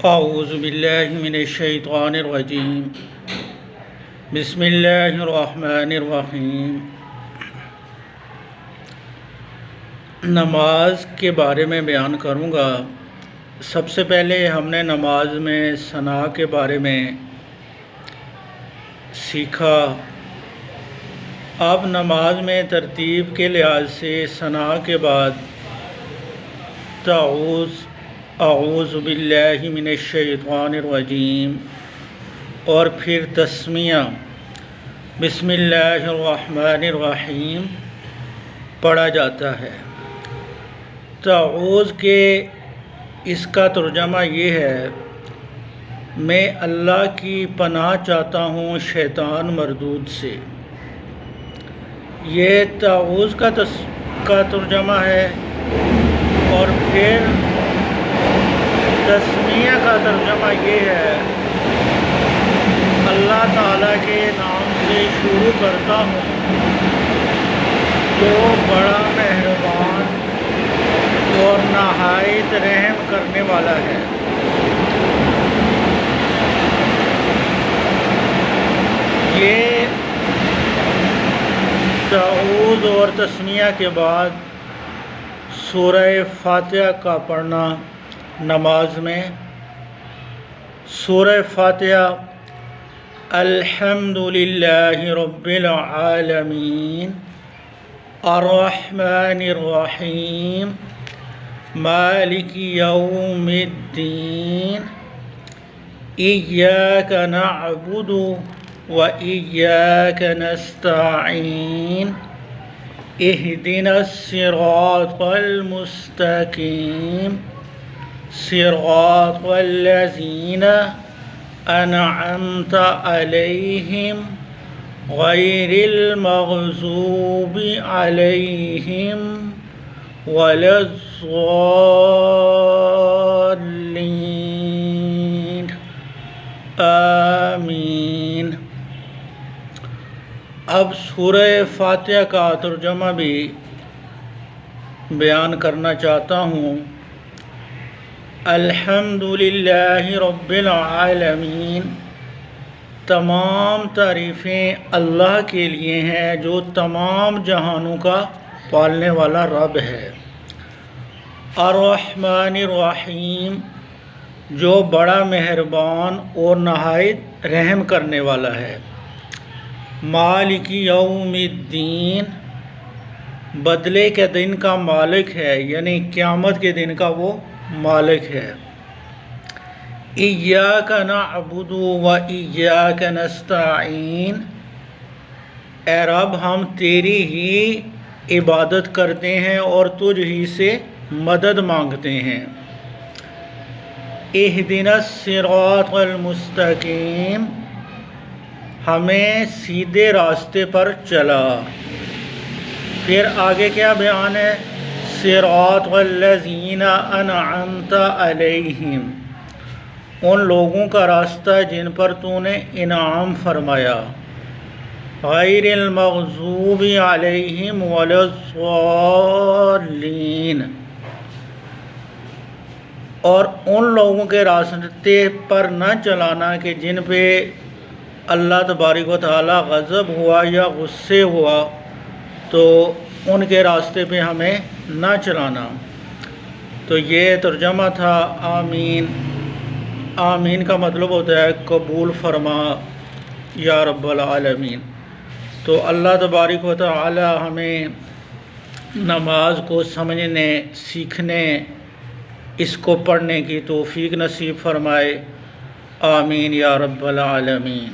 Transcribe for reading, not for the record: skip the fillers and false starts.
اعوذ باللہ من الشیطان الرجیم بسم اللہ الرحمن الرحیم۔ نماز کے بارے میں بیان کروں گا۔ سب سے پہلے ہم نے نماز میں ثنا کے بارے میں سیکھا۔ اب نماز میں ترتیب کے لحاظ سے ثنا کے بعد اعوذ باللہ من الشیطان الرجیم اور پھر تسمیہ بسم اللہ الرحمن الرحیم پڑھا جاتا ہے۔ تعوذ کے اس کا ترجمہ یہ ہے، میں اللہ کی پناہ چاہتا ہوں شیطان مردود سے۔ یہ تعوذ کا ترجمہ ہے۔ اور پھر تسمیہ کا ترجمہ یہ ہے، اللہ تعالیٰ کے نام سے شروع کرتا ہوں جو بڑا مہربان اور نہایت رحم کرنے والا ہے۔ یہ تعوذ اور تسمیہ کے بعد سورہ فاتحہ کا پڑھنا نماز میں۔ سورہ فاتحہ الحمدللہ رب العالمین الرحمن الرحیم مالک یوم الدین ایاک نعبد و ایاک نستعین اہدنا الصراط المستقیم صراط الذین انعمت علیہم غیر المغضوب علیہم ولا الضالین آمین۔ اب سورہ فاتحہ کا ترجمہ بھی بیان کرنا چاہتا ہوں۔ الحمدللہ رب العالمین، تمام تعریفیں اللہ کے لیے ہیں جو تمام جہانوں کا پالنے والا رب ہے۔ الرحمن الرحیم، جو بڑا مہربان اور نہایت رحم کرنے والا ہے۔ مالک یوم الدین، بدلے کے دن کا مالک ہے، یعنی قیامت کے دن کا وہ مالک ہے۔ ایاک نعبد و ایاک نستعین، اے رب ہم تیری ہی عبادت کرتے ہیں اور تجھ ہی سے مدد مانگتے ہیں۔ اہدنا الصراط المستقیم، ہمیں سیدھے راستے پر چلا۔ پھر آگے کیا بیان ہے؟ صراط الذین انعمت علیہم، ان لوگوں کا راستہ جن پر تو نے انعام فرمایا۔ غیر المغضوب علیہم ولا الضالین، اور ان لوگوں کے راستے پر نہ چلانا کہ جن پہ اللہ تبارک و تعالیٰ غضب ہوا یا غصے ہوا، تو ان کے راستے پہ ہمیں نہ چلانا۔ تو یہ ترجمہ تھا آمین۔ آمین کا مطلب ہوتا ہے قبول فرما یا رب العالمین۔ تو اللہ تبارک و تعالی ہمیں نماز کو سمجھنے، سیکھنے، اس کو پڑھنے کی توفیق نصیب فرمائے۔ آمین یا رب العالمین۔